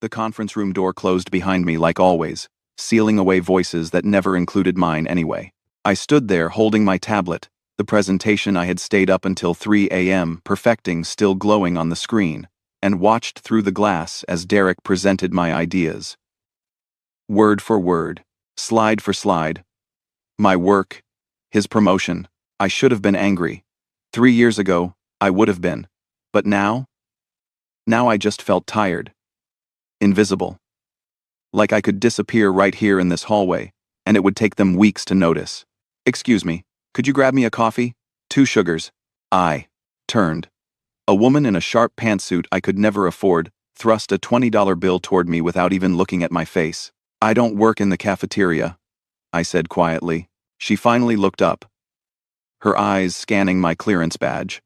The conference room door closed behind me like always, sealing away voices that never included mine anyway. I stood there holding my tablet, the presentation I had stayed up until 3 a.m. perfecting still glowing on the screen, and watched through the glass as Derek presented my ideas. Word for word, slide for slide. My work, his promotion. I should have been angry. 3 years ago, I would have been. But now? Now I just felt tired. Invisible. Like I could disappear right here in this hallway, and it would take them weeks to notice. "Excuse me, could you grab me a coffee? 2 sugars." I turned. A woman in a sharp pantsuit I could never afford thrust a $20 bill toward me without even looking at my face. "I don't work in the cafeteria," I said quietly. She finally looked up, her eyes scanning my clearance badge.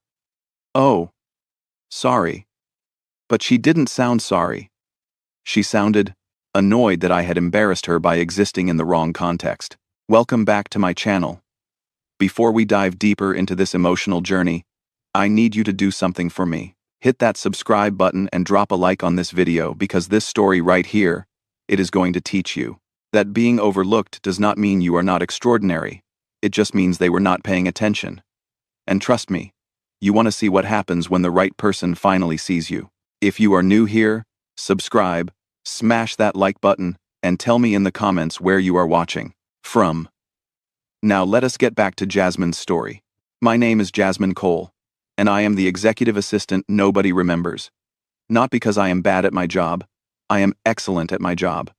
"Oh, sorry." But she didn't sound sorry. She sounded annoyed that I had embarrassed her by existing in the wrong context. Welcome back to my channel. Before we dive deeper into this emotional journey, I need you to do something for me. Hit that subscribe button and drop a like on this video because this story right here, it is going to teach you that being overlooked does not mean you are not extraordinary. It just means they were not paying attention. And trust me, you want to see what happens when the right person finally sees you. If you are new here, subscribe, smash that like button, and tell me in the comments where you are watching from. Now let us get back to Jasmine's story. My name is Jasmine Cole, and I am the executive assistant nobody remembers. Not because I am bad at my job. I am excellent at my job.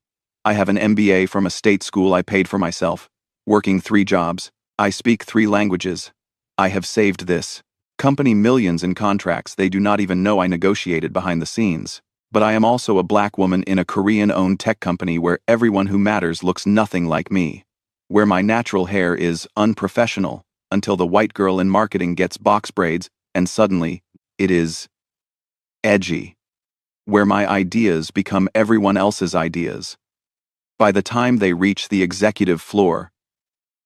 I have an MBA from a state school I paid for myself, working 3 jobs. I speak 3 languages. I have saved this company millions in contracts they do not even know I negotiated behind the scenes. But I am also a black woman in a Korean-owned tech company where everyone who matters looks nothing like me. Where my natural hair is unprofessional until the white girl in marketing gets box braids and suddenly it is edgy. Where my ideas become everyone else's ideas. By the time they reach the executive floor,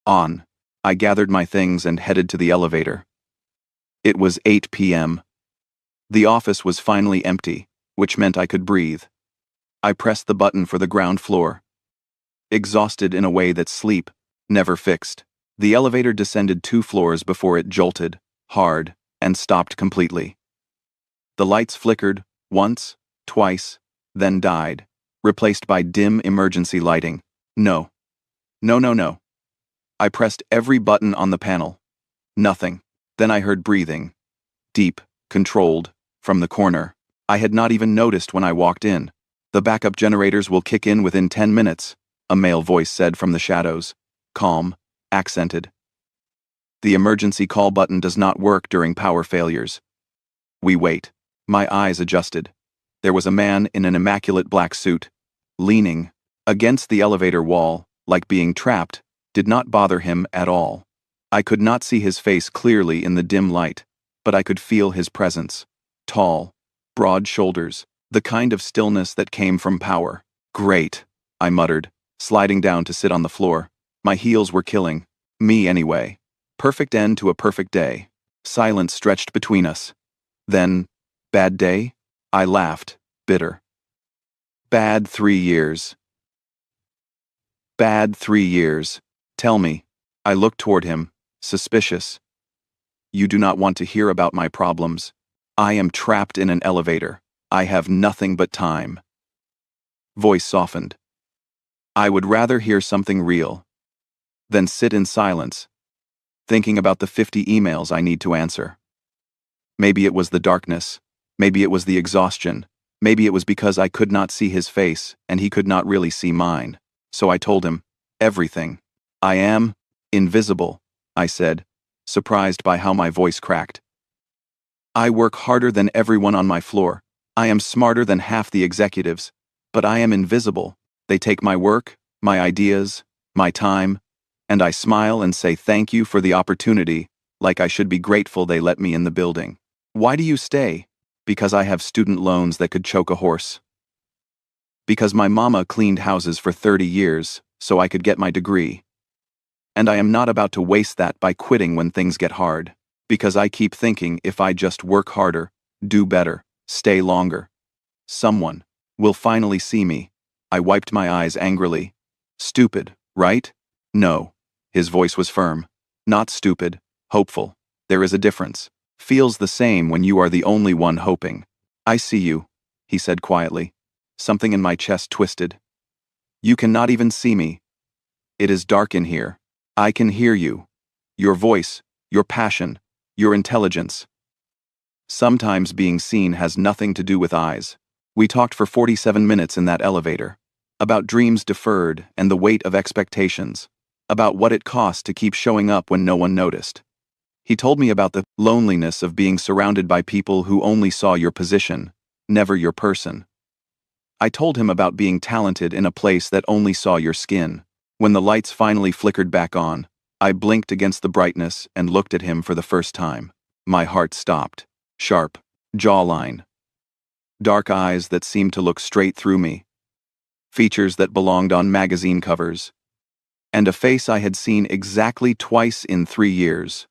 I gathered my things and headed to the elevator. It was 8 p.m. The office was finally empty, which meant I could breathe. I pressed the button for the ground floor. Exhausted in a way that sleep never fixed. The elevator descended 2 floors before it jolted, hard, and stopped completely. The lights flickered, once, twice, then died, replaced by dim emergency lighting. No. No, no, no. I pressed every button on the panel. Nothing. Then I heard breathing. Deep, controlled, from the corner. I had not even noticed when I walked in. "The backup generators will kick in within 10 minutes, a male voice said from the shadows. Calm, accented. "The emergency call button does not work during power failures." We wait. My eyes adjusted. There was a man in an immaculate black suit, leaning against the elevator wall, like being trapped, did not bother him at all. I could not see his face clearly in the dim light, but I could feel his presence. Tall, broad shoulders, the kind of stillness that came from power. "Great," I muttered, sliding down to sit on the floor. My heels were killing me anyway. Perfect end to a perfect day. Silence stretched between us. Then, bad day? I laughed, bitter. Bad 3 years. Bad 3 years. Tell me. I looked toward him, suspicious. "You do not want to hear about my problems. I am trapped in an elevator. I have nothing but time." Voice softened. "I would rather hear something real than sit in silence, thinking about the 50 emails I need to answer." Maybe it was the darkness. Maybe it was the exhaustion. Maybe it was because I could not see his face and he could not really see mine. So I told him everything. "I am invisible," I said, surprised by how my voice cracked. "I work harder than everyone on my floor. I am smarter than half the executives. But I am invisible. They take my work, my ideas, my time, and I smile and say thank you for the opportunity, like I should be grateful they let me in the building. Why do you stay? Because I have student loans that could choke a horse. Because my mama cleaned houses for 30 years, so I could get my degree. And I am not about to waste that by quitting when things get hard. Because I keep thinking if I just work harder, do better, stay longer, someone Will finally see me. I wiped my eyes angrily. Stupid, right? No. His voice was firm. Not stupid, hopeful. There is a difference. Feels the same when you are the only one hoping. I see you, he said quietly. Something in my chest twisted. You cannot even see me. It is dark in here. I can hear you. Your voice, your passion, your intelligence. Sometimes being seen has nothing to do with eyes. We talked for 47 minutes in that elevator. About dreams deferred and the weight of expectations. About what it cost to keep showing up when no one noticed. He told me about the loneliness of being surrounded by people who only saw your position, never your person. I told him about being talented in a place that only saw your skin. When the lights finally flickered back on, I blinked against the brightness and looked at him for the first time. My heart stopped. Sharp jawline. Dark eyes that seemed to look straight through me. Features that belonged on magazine covers. And a face I had seen exactly twice in 3 years.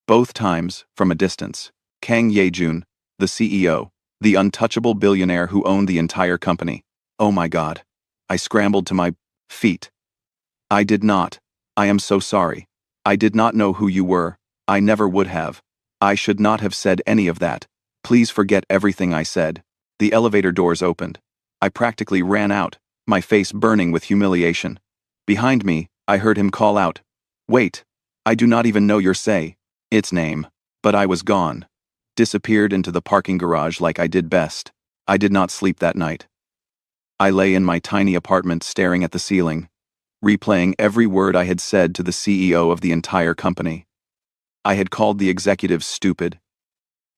Both times from a distance. Kang Ye-jun, the CEO, the untouchable billionaire who owned the entire company. Oh my God. I scrambled to my feet. I am so sorry. I did not know who you were. I never would have. I should not have said any of that. Please forget everything I said. The elevator doors opened. I practically ran out, my face burning with humiliation. Behind me, I heard him call out, "Wait, I do not even know your its name." But I was gone. Disappeared into the parking garage like I did best. I did not sleep that night. I lay in my tiny apartment staring at the ceiling, replaying every word I had said to the CEO of the entire company. I had called the executives stupid.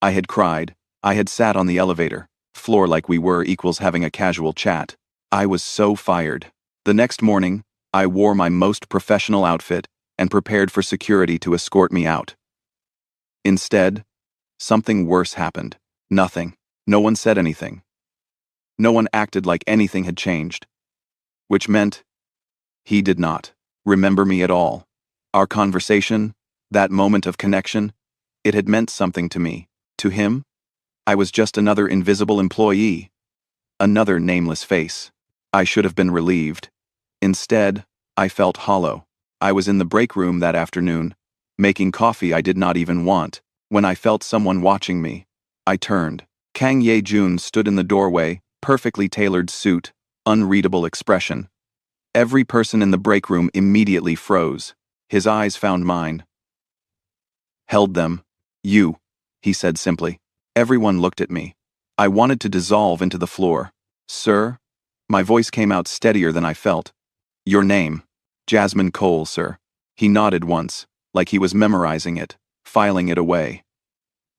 I had cried. I had sat on the elevator floor like we were equals having a casual chat. I was so fired. The next morning, I wore my most professional outfit and prepared for security to escort me out. Instead, something worse happened. Nothing. No one said anything. No one acted like anything had changed. Which meant he did not remember me at all. Our conversation, that moment of connection, it had meant something to me. To him, I was just another invisible employee. Another nameless face. I should have been relieved. Instead, I felt hollow. I was in the break room that afternoon, making coffee I did not even want, when I felt someone watching me. I turned. Kang Ye-jun stood in the doorway, perfectly tailored suit, unreadable expression. Every person in the break room immediately froze. His eyes found mine. Held them. "You," he said simply. Everyone looked at me. I wanted to dissolve into the floor. "Sir?" My voice came out steadier than I felt. "Your name." "Jasmine Cole, sir." He nodded once, like he was memorizing it, filing it away.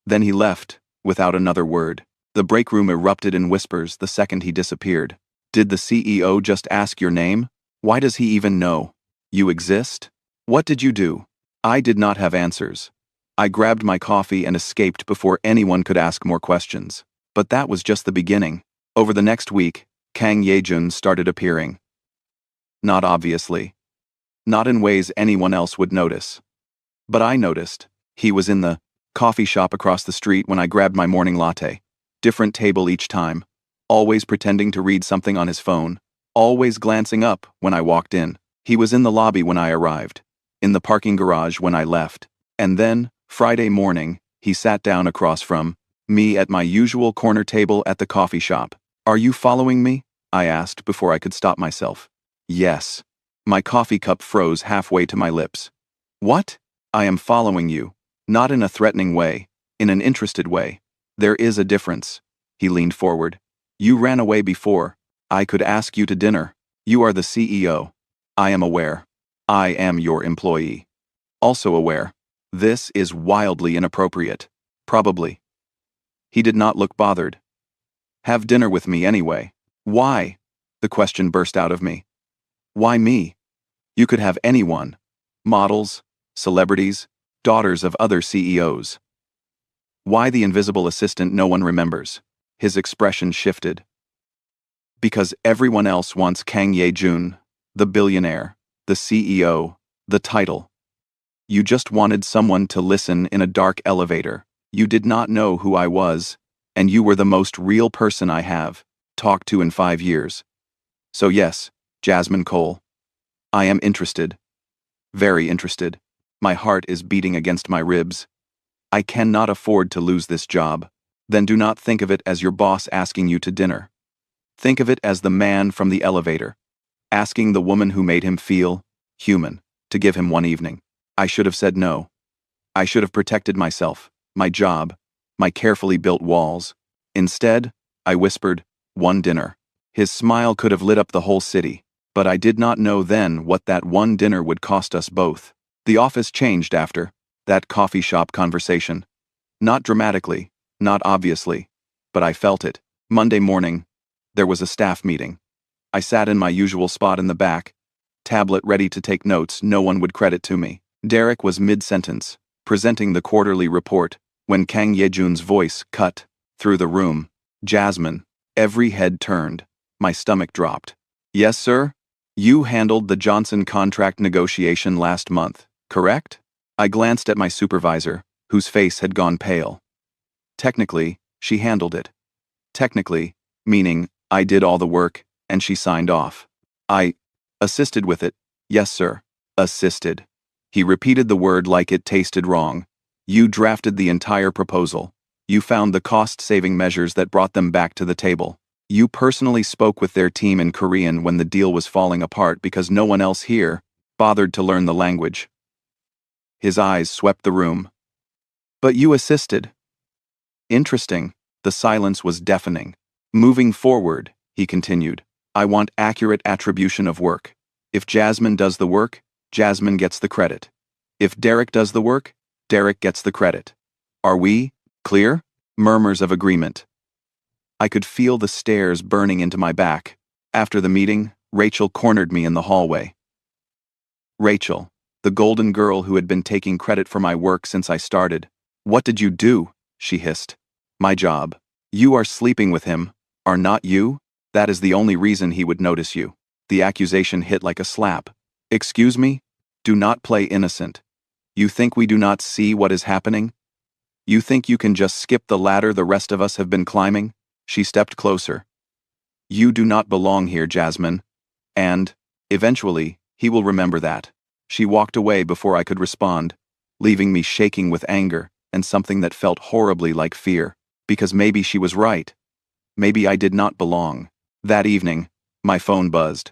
Then he left, without another word. The break room erupted in whispers the second he disappeared. "Did the CEO just ask your name? Why does he even know? You exist? What did you do?" I did not have answers. I grabbed my coffee and escaped before anyone could ask more questions. But that was just the beginning. Over the next week, Kang Ye-jun started appearing. Not obviously. Not in ways anyone else would notice. But I noticed. He was in the coffee shop across the street when I grabbed my morning latte. Different table each time. Always pretending to read something on his phone. Always glancing up when I walked in. He was in the lobby when I arrived. In the parking garage when I left. And then, Friday morning, he sat down across from me at my usual corner table at the coffee shop. "Are you following me?" I asked before I could stop myself. "Yes." My coffee cup froze halfway to my lips. "What?" "I am following you. Not in a threatening way, in an interested way. There is a difference." He leaned forward. "You ran away before. I could ask you to dinner. You are the CEO. I am aware. I am your employee. Also aware. This is wildly inappropriate. Probably." He did not look bothered. "Have dinner with me anyway." "Why?" The question burst out of me. "Why me? You could have anyone. Models, celebrities, daughters of other CEOs. Why the invisible assistant no one remembers?" His expression shifted. "Because everyone else wants Kang Ye-jun, the billionaire, the CEO, the title. You just wanted someone to listen in a dark elevator. You did not know who I was, and you were the most real person I have. talked to in 5 years. So yes, Jasmine Cole. I am interested. Very interested. My heart is beating against my ribs. I cannot afford to lose this job. Then do not think of it as your boss asking you to dinner. Think of it as the man from the elevator, asking the woman who made him feel human to give him one evening. I should have said no. I should have protected myself, my job, my carefully built walls. Instead, I whispered, one dinner. His smile could have lit up the whole city, but I did not know then what that one dinner would cost us both. The office changed after that coffee shop conversation. Not dramatically, not obviously, but I felt it. Monday morning, there was a staff meeting. I sat in my usual spot in the back, tablet ready to take notes no one would credit to me. Derek was mid-sentence, presenting the quarterly report, when Kang Yejun's voice cut through the room. Jasmine. Every head turned. My stomach dropped. Yes, sir? You handled the Johnson contract negotiation last month, correct? I glanced at my supervisor, whose face had gone pale. Technically, she handled it. Technically, meaning I did all the work, and she signed off. I assisted with it. Yes, sir. Assisted. He repeated the word like it tasted wrong. You drafted the entire proposal. You found the cost-saving measures that brought them back to the table. You personally spoke with their team in Korean when the deal was falling apart because no one else here bothered to learn the language. His eyes swept the room. But you assisted. Interesting. The silence was deafening. Moving forward, he continued, I want accurate attribution of work. If Jasmine does the work, Jasmine gets the credit. If Derek does the work, Derek gets the credit. Are we clear? Murmurs of agreement. I could feel the stares burning into my back. After the meeting, Rachel cornered me in the hallway. Rachel, the golden girl who had been taking credit for my work since I started. What did you do? She hissed. My job. You are sleeping with him, are not you? That is the only reason he would notice you. The accusation hit like a slap. Excuse me? Do not play innocent. You think we do not see what is happening? You think you can just skip the ladder the rest of us have been climbing? She stepped closer. You do not belong here, Jasmine. And, eventually, he will remember that. She walked away before I could respond, leaving me shaking with anger and something that felt horribly like fear. Because maybe she was right. Maybe I did not belong. That evening, my phone buzzed.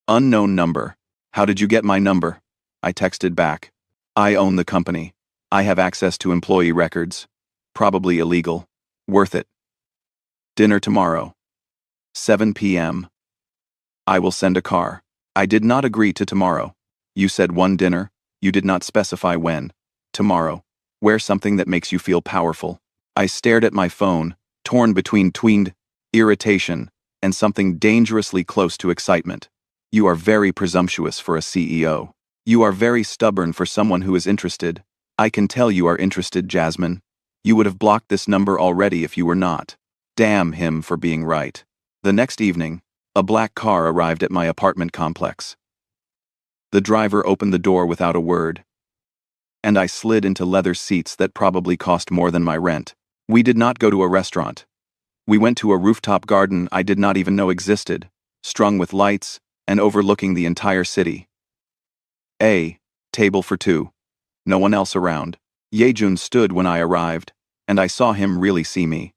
Unknown number. How did you get my number? I texted back. I own the company. I have access to employee records. Probably illegal. Worth it. Dinner tomorrow. 7 p.m. I will send a car. I did not agree to tomorrow. You said one dinner. You did not specify when. Tomorrow. Wear something that makes you feel powerful. I stared at my phone, torn between tweened irritation and something dangerously close to excitement. You are very presumptuous for a CEO. You are very stubborn for someone who is interested. I can tell you are interested, Jasmine. You would have blocked this number already if you were not. Damn him for being right. The next evening, a black car arrived at my apartment complex. The driver opened the door without a word, and I slid into leather seats that probably cost more than my rent. We did not go to a restaurant. We went to a rooftop garden I did not even know existed, strung with lights and overlooking the entire city. A table for two. No one else around. Yejun stood when I arrived, and I saw him really see me.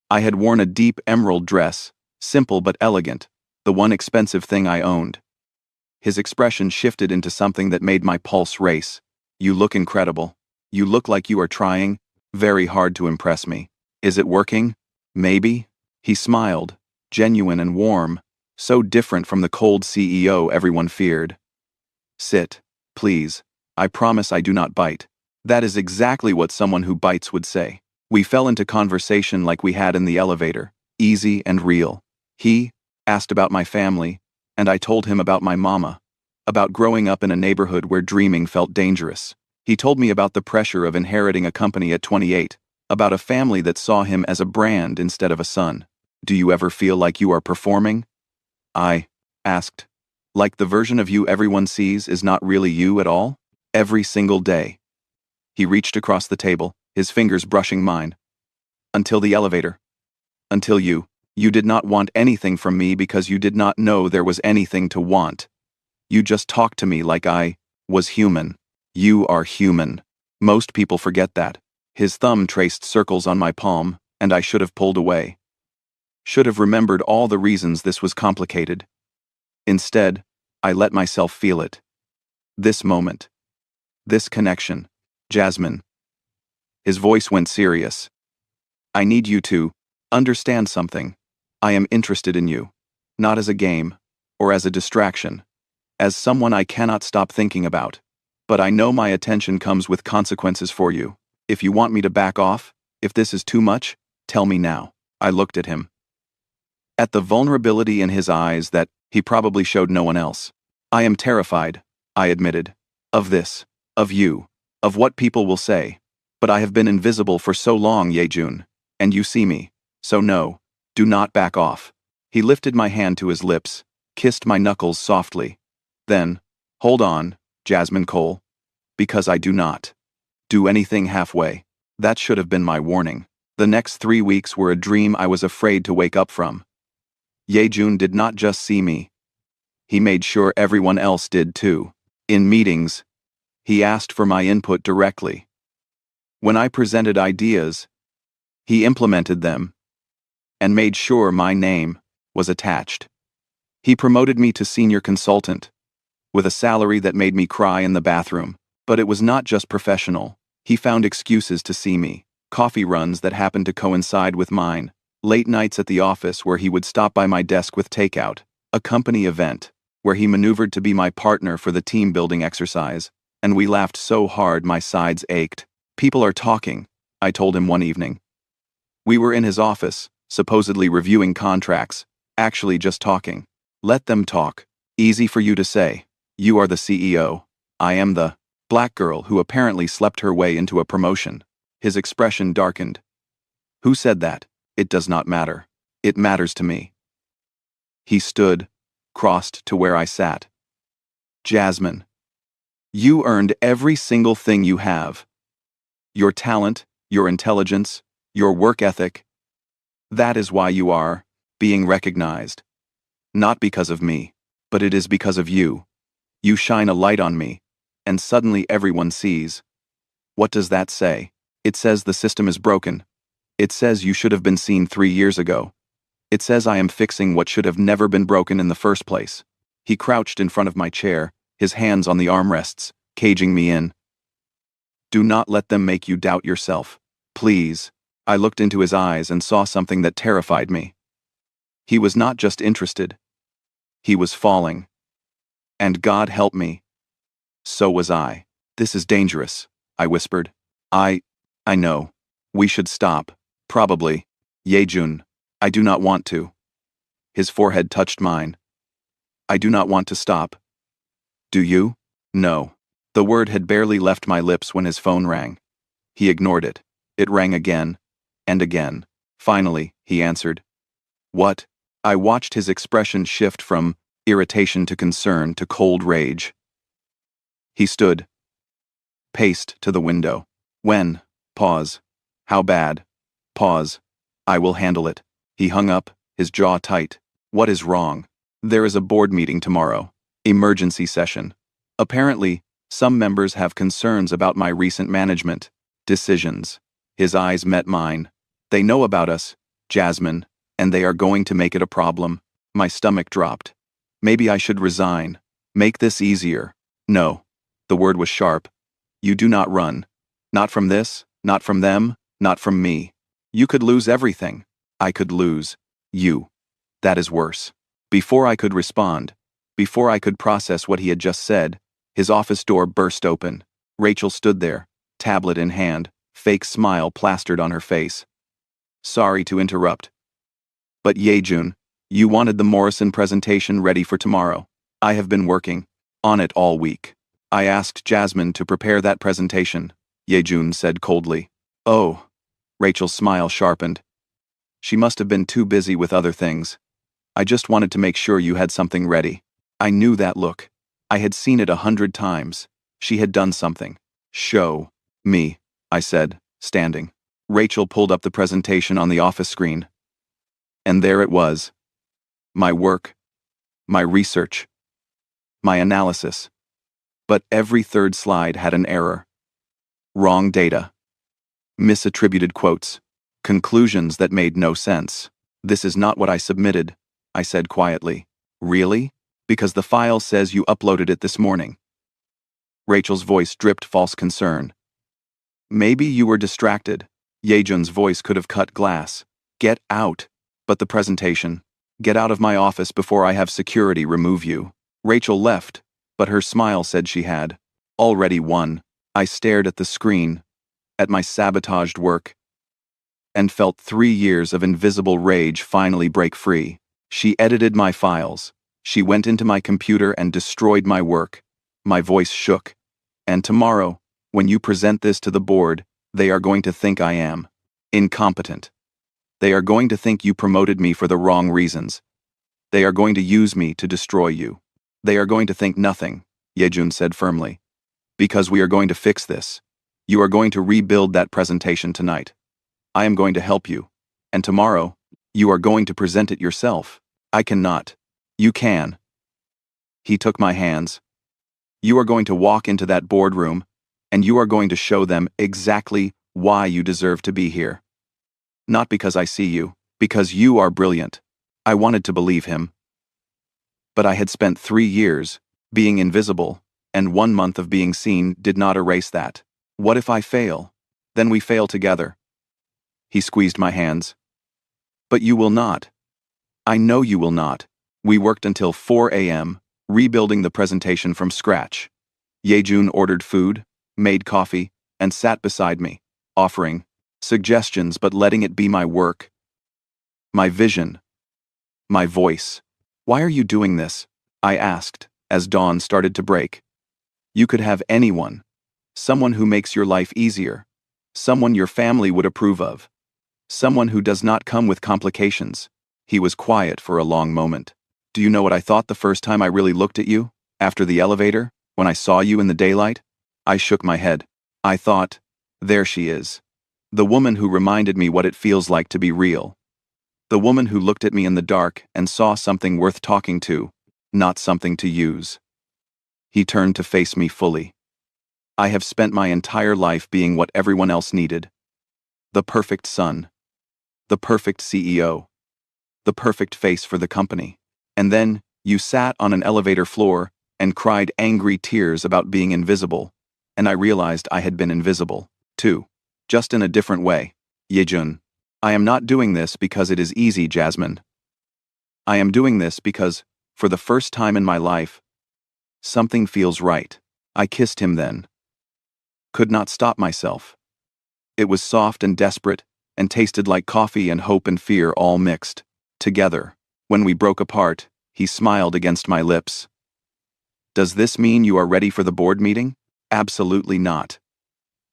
I had worn a deep emerald dress, simple but elegant, the one expensive thing I owned. His expression shifted into something that made my pulse race. You look incredible. You look like you are trying very hard to impress me. Is it working? Maybe. He smiled, genuine and warm, so different from the cold CEO everyone feared. Sit, please. I promise I do not bite. That is exactly what someone who bites would say. We fell into conversation like we had in the elevator, easy and real. He asked about my family, and I told him about my mama, about growing up in a neighborhood where dreaming felt dangerous. He told me about the pressure of inheriting a company at 28, about a family that saw him as a brand instead of a son. Do you ever feel like you are performing? I asked. Like the version of you everyone sees is not really you at all? Every single day. He reached across the table, his fingers brushing mine. Until the elevator. Until you You did not want anything from me because you did not know there was anything to want. You just talked to me like I was human. You are human. Most people forget that. His thumb traced circles on my palm, and I should have pulled away. Should have remembered all the reasons this was complicated. Instead, I let myself feel it. This moment. This connection. Jasmine. His voice went serious. I need you to understand something. I am interested in you. Not as a game, or as a distraction. As someone I cannot stop thinking about. But I know my attention comes with consequences for you. If you want me to back off, if this is too much, tell me now. I looked at him. At the vulnerability in his eyes that he probably showed no one else. I am terrified, I admitted. Of this. Of you. Of what people will say. But I have been invisible for so long, Yejun. And you see me. So no. Do not back off. He lifted my hand to his lips, kissed my knuckles softly. Then, hold on, Jasmine Cole. Because I do not do anything halfway. That should have been my warning. The next 3 weeks were a dream I was afraid to wake up from. Yejun did not just see me. He made sure everyone else did too. In meetings, he asked for my input directly. When I presented ideas, he implemented them and made sure my name was attached. He promoted me to senior consultant, with a salary that made me cry in the bathroom. But it was not just professional. He found excuses to see me. Coffee runs that happened to coincide with mine. Late nights at the office where he would stop by my desk with takeout. A company event, where he maneuvered to be my partner for the team-building exercise. And we laughed so hard my sides ached. People are talking, I told him one evening. We were in his office, supposedly reviewing contracts, actually just talking. Let them talk. Easy for you to say. You are the CEO. I am the black girl who apparently slept her way into a promotion. His expression darkened. Who said that? It does not matter. It matters to me. He stood, crossed to where I sat. Jasmine. You earned every single thing you have. Your talent, your intelligence, your work ethic. That is why you are being recognized. Not because of me, but it is because of you. You shine a light on me, and suddenly everyone sees. What does that say? It says the system is broken. It says you should have been seen 3 years ago. It says I am fixing what should have never been broken in the first place. He crouched in front of my chair, his hands on the armrests, caging me in. Do not let them make you doubt yourself. Please. I looked into his eyes and saw something that terrified me. He was not just interested. He was falling. And God help me. So was I. This is dangerous, I whispered. I know. We should stop. Probably. Yejun. I do not want to. His forehead touched mine. I do not want to stop. Do you? No. The word had barely left my lips when his phone rang. He ignored it. It rang again. And again. Finally, he answered. What? I watched his expression shift from irritation to concern to cold rage. He stood. Paced to the window. When? Pause. How bad? Pause. I will handle it. He hung up, his jaw tight. What is wrong? There is a board meeting tomorrow. Emergency session. Apparently, some members have concerns about my recent management decisions. His eyes met mine. They know about us, Jasmine, and they are going to make it a problem. My stomach dropped. Maybe I should resign. Make this easier. No. The word was sharp. You do not run. Not from this, not from them, not from me. You could lose everything. I could lose you. That is worse. Before I could respond, before I could process what he had just said, his office door burst open. Rachel stood there, tablet in hand, fake smile plastered on her face. Sorry to interrupt. But Yejun, you wanted the Morrison presentation ready for tomorrow. I have been working on it all week. I asked Jasmine to prepare that presentation, Yejun said coldly. Oh. Rachel's smile sharpened. She must have been too busy with other things. I just wanted to make sure you had something ready. I knew that look. I had seen it 100 times. She had done something. Show me, I said, standing. Rachel pulled up the presentation on the office screen. And there it was. My work, my research, my analysis. But every third slide had an error. Wrong data. Misattributed quotes. Conclusions that made no sense. This is not what I submitted, I said quietly. Really? Because the file says you uploaded it this morning. Rachel's voice dripped false concern. Maybe you were distracted. Yejun's voice could have cut glass. Get out. But the presentation. Get out of my office before I have security remove you. Rachel left, but her smile said she had already won. I stared at the screen, at my sabotaged work, and felt 3 years of invisible rage finally break free. She edited my files. She went into my computer and destroyed my work. My voice shook. And tomorrow, when you present this to the board, they are going to think I am incompetent. They are going to think you promoted me for the wrong reasons. They are going to use me to destroy you. They are going to think nothing, Yejun said firmly. Because we are going to fix this. You are going to rebuild that presentation tonight. I am going to help you. And tomorrow, you are going to present it yourself. I cannot. You can. He took my hands. You are going to walk into that boardroom, and you are going to show them exactly why you deserve to be here. Not because I see you, because you are brilliant. I wanted to believe him. But I had spent 3 years being invisible, and 1 month of being seen did not erase that. What if I fail? Then we fail together. He squeezed my hands. But you will not. I know you will not. We worked until 4 a.m., rebuilding the presentation from scratch. Yejun ordered food, made coffee, and sat beside me, offering suggestions but letting it be my work, my vision, my voice. Why are you doing this? I asked, as dawn started to break. You could have anyone. Someone who makes your life easier. Someone your family would approve of. Someone who does not come with complications. He was quiet for a long moment. Do you know what I thought the first time I really looked at you? After the elevator? When I saw you in the daylight? I shook my head. I thought, there she is. The woman who reminded me what it feels like to be real. The woman who looked at me in the dark and saw something worth talking to, not something to use. He turned to face me fully. I have spent my entire life being what everyone else needed. The perfect son. The perfect CEO. The perfect face for the company. And then, you sat on an elevator floor and cried angry tears about being invisible. And I realized I had been invisible, too. Just in a different way. Yejun. I am not doing this because it is easy, Jasmine. I am doing this because, for the first time in my life, something feels right. I kissed him then. Could not stop myself. It was soft and desperate, and tasted like coffee and hope and fear all mixed together. When we broke apart, he smiled against my lips. Does this mean you are ready for the board meeting? Absolutely not.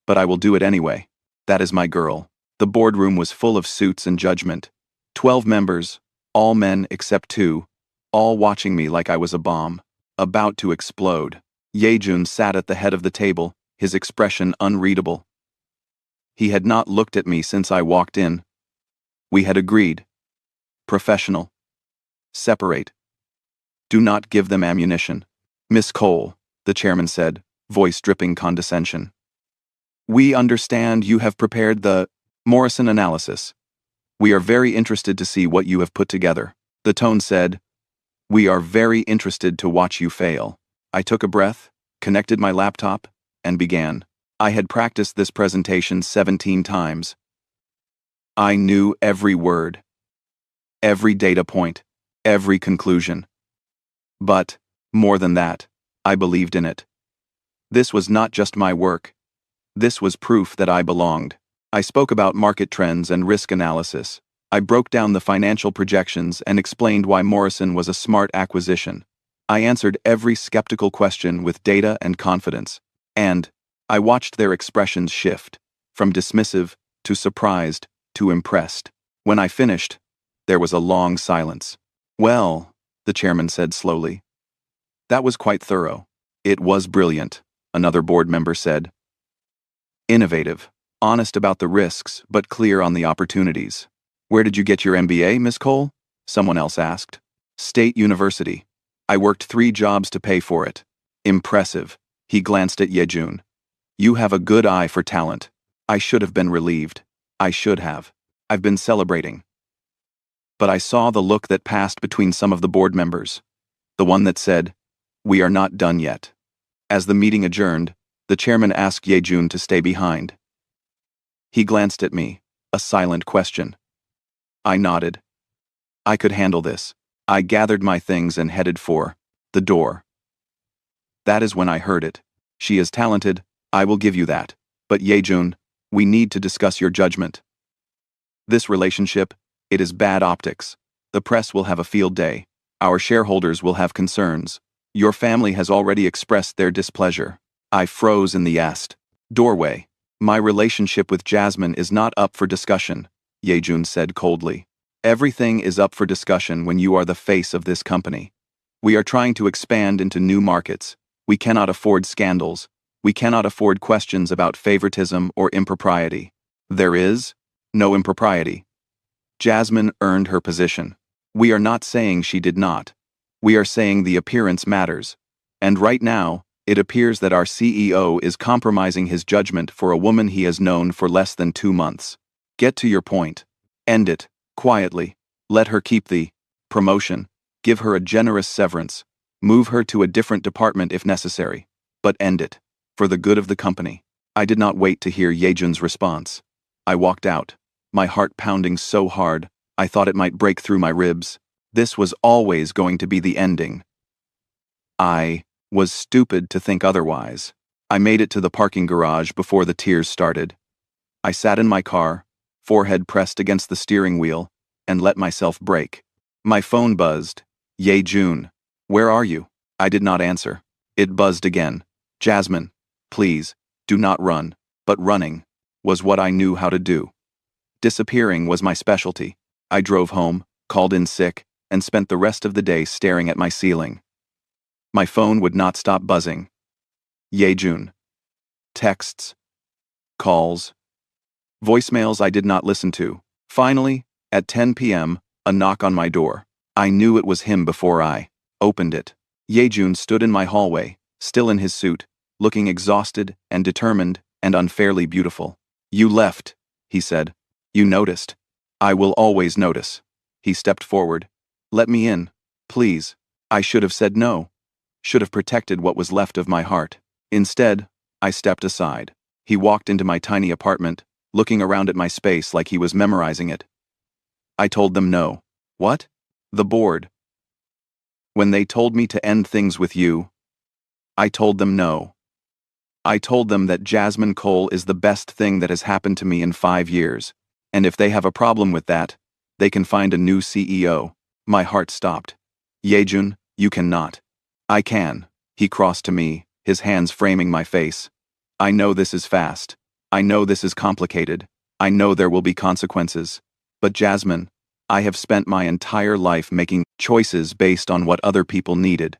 But I will do it anyway. That is my girl. The boardroom was full of suits and judgment. 12 members, all men except 2, all watching me like I was a bomb, about to explode. Yejun sat at the head of the table, his expression unreadable. He had not looked at me since I walked in. We had agreed. Professional. Separate. Do not give them ammunition. Miss Cole, the chairman said, voice dripping condescension. We understand you have prepared the Morrison analysis. We are very interested to see what you have put together. The tone said, we are very interested to watch you fail. I took a breath, connected my laptop, and began. I had practiced this presentation 17 times. I knew every word, every data point, every conclusion. But, more than that, I believed in it. This was not just my work. This was proof that I belonged. I spoke about market trends and risk analysis. I broke down the financial projections and explained why Morrison was a smart acquisition. I answered every skeptical question with data and confidence. And I watched their expressions shift, from dismissive to surprised to impressed. When I finished, there was a long silence. Well, the chairman said slowly. That was quite thorough. It was brilliant, another board member said. Innovative, honest about the risks, but clear on the opportunities. Where did you get your MBA, Miss Cole? Someone else asked. State University. I worked 3 jobs to pay for it. Impressive. He glanced at Yejun. You have a good eye for talent. I should have been relieved. I should have. I've been celebrating. But I saw the look that passed between some of the board members. The one that said, "We are not done yet." As the meeting adjourned, the chairman asked Yejun to stay behind. He glanced at me, a silent question. I nodded. I could handle this. I gathered my things and headed for the door. That is when I heard it. She is talented, I will give you that. But Yejun, we need to discuss your judgment. This relationship, it is bad optics. The press will have a field day. Our shareholders will have concerns. Your family has already expressed their displeasure. I froze in the doorway. My relationship with Jasmine is not up for discussion, Yejun said coldly. Everything is up for discussion when you are the face of this company. We are trying to expand into new markets. We cannot afford scandals. We cannot afford questions about favoritism or impropriety. There is no impropriety. Jasmine earned her position. We are not saying she did not. We are saying the appearance matters. And right now, it appears that our CEO is compromising his judgment for a woman he has known for less than 2 months. Get to your point. End it, quietly. Let her keep the promotion. Give her a generous severance. Move her to a different department if necessary. But end it. For the good of the company. I did not wait to hear Yejun's response. I walked out, my heart pounding so hard, I thought it might break through my ribs. This was always going to be the ending. I was stupid to think otherwise. I made it to the parking garage before the tears started. I sat in my car, forehead pressed against the steering wheel, and let myself break. My phone buzzed. Yejun, where are you? I did not answer. It buzzed again. Jasmine, please, do not run. But running was what I knew how to do. Disappearing was my specialty. I drove home, called in sick, and spent the rest of the day staring at my ceiling. My phone would not stop buzzing. Yejun. Texts. Calls. Voicemails I did not listen to. Finally, at 10 p.m., a knock on my door. I knew it was him before I opened it. Yejun stood in my hallway, still in his suit, looking exhausted and determined and unfairly beautiful. You left, he said. You noticed. I will always notice. He stepped forward. Let me in, please. I should have said no. Should have protected what was left of my heart. Instead, I stepped aside. He walked into my tiny apartment, looking around at my space like he was memorizing it. I told them no. What? The board. When they told me to end things with you, I told them no. I told them that Jasmine Cole is the best thing that has happened to me in 5 years, and if they have a problem with that, they can find a new CEO. My heart stopped. Yejun, you cannot. I can. He crossed to me, his hands framing my face. I know this is fast. I know this is complicated. I know there will be consequences. But Jasmine, I have spent my entire life making choices based on what other people needed.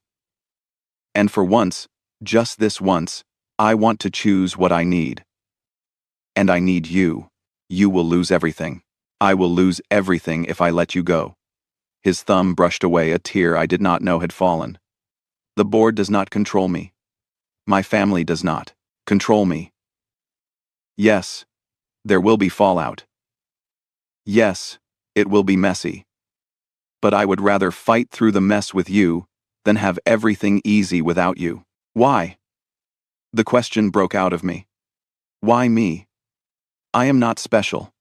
And for once, just this once, I want to choose what I need. And I need you. You will lose everything. I will lose everything if I let you go. His thumb brushed away a tear I did not know had fallen. The board does not control me. My family does not control me. Yes, there will be fallout. Yes, it will be messy. But I would rather fight through the mess with you than have everything easy without you. Why? The question broke out of me. Why me? I am not special.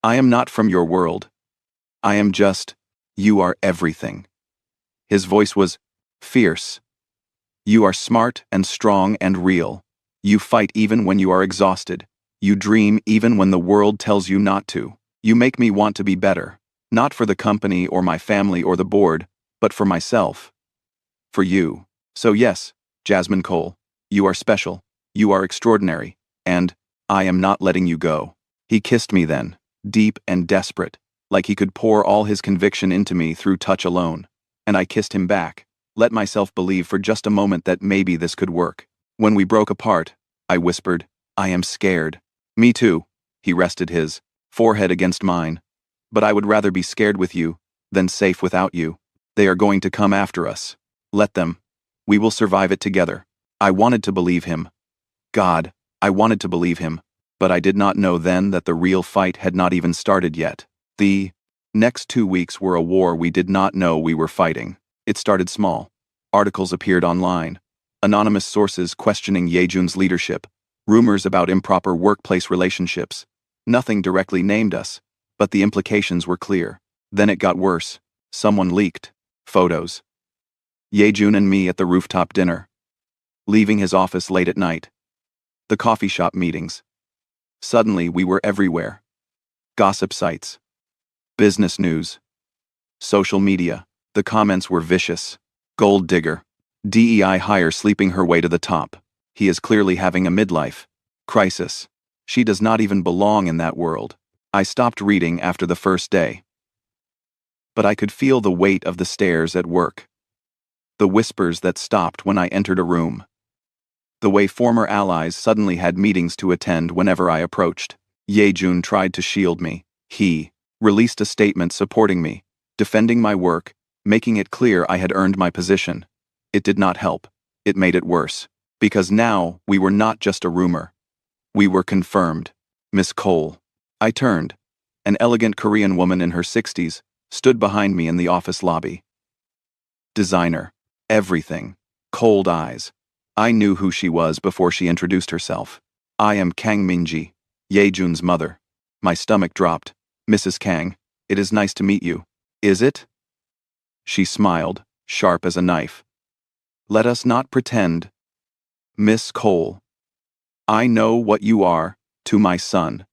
I am not from your world. I am just, you are everything. His voice was fierce. You are smart and strong and real. You fight even when you are exhausted. You dream even when the world tells you not to. You make me want to be better, not for the company or my family or the board, but for myself. For you. So yes, Jasmine Cole, you are special, you are extraordinary, and I am not letting you go. He kissed me then, deep and desperate, like he could pour all his conviction into me through touch alone. And I kissed him back, let myself believe for just a moment that maybe this could work. When we broke apart, I whispered, I am scared. Me too. He rested his forehead against mine. But I would rather be scared with you than safe without you. They are going to come after us. Let them. We will survive it together. I wanted to believe him. God, I wanted to believe him. But I did not know then that the real fight had not even started yet. The next 2 weeks were a war we did not know we were fighting. It started small. Articles appeared online. Anonymous sources questioning Yejun's leadership. Rumors about improper workplace relationships. Nothing directly named us, but the implications were clear. Then it got worse. Someone leaked photos. Yejun and me at the rooftop dinner. Leaving his office late at night. The coffee shop meetings. Suddenly we were everywhere. Gossip sites. Business news. Social media. The comments were vicious. Gold digger. DEI hire sleeping her way to the top. He is clearly having a midlife crisis. She does not even belong in that world. I stopped reading after the first day. But I could feel the weight of the stares at work. The whispers that stopped when I entered a room. The way former allies suddenly had meetings to attend whenever I approached. Yejun tried to shield me. He released a statement supporting me, defending my work, making it clear I had earned my position. It did not help. It made it worse. Because now we were not just a rumor. We were confirmed. Miss Cole. I turned. An elegant Korean woman in her 60s stood behind me in the office lobby. Designer. Everything. Cold eyes. I knew who she was before she introduced herself. I am Kang Minji, Yejun's mother. My stomach dropped. Mrs. Kang, it is nice to meet you. Is it? She smiled, sharp as a knife. Let us not pretend. Miss Cole. I know what you are, to my son.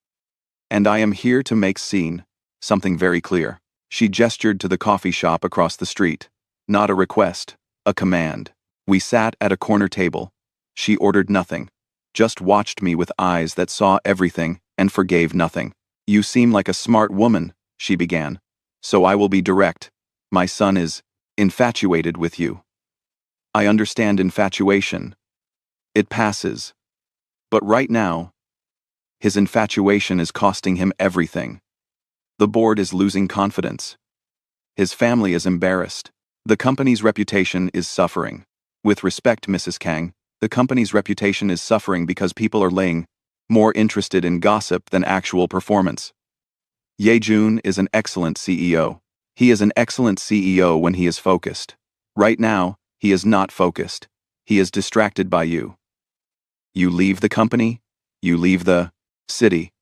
And I am here to make scene, something very clear. She gestured to the coffee shop across the street. Not a request, a command. We sat at a corner table. She ordered nothing, just watched me with eyes that saw everything and forgave nothing. You seem like a smart woman, she began. So I will be direct. My son is infatuated with you. I understand infatuation. It passes. But right now, his infatuation is costing him everything. The board is losing confidence. His family is embarrassed. The company's reputation is suffering. With respect, Mrs. Kang, the company's reputation is suffering because people are laying more interested in gossip than actual performance. Yejun is an excellent CEO. He is an excellent CEO when he is focused. Right now, he is not focused. He is distracted by you. You leave the company, you leave the city.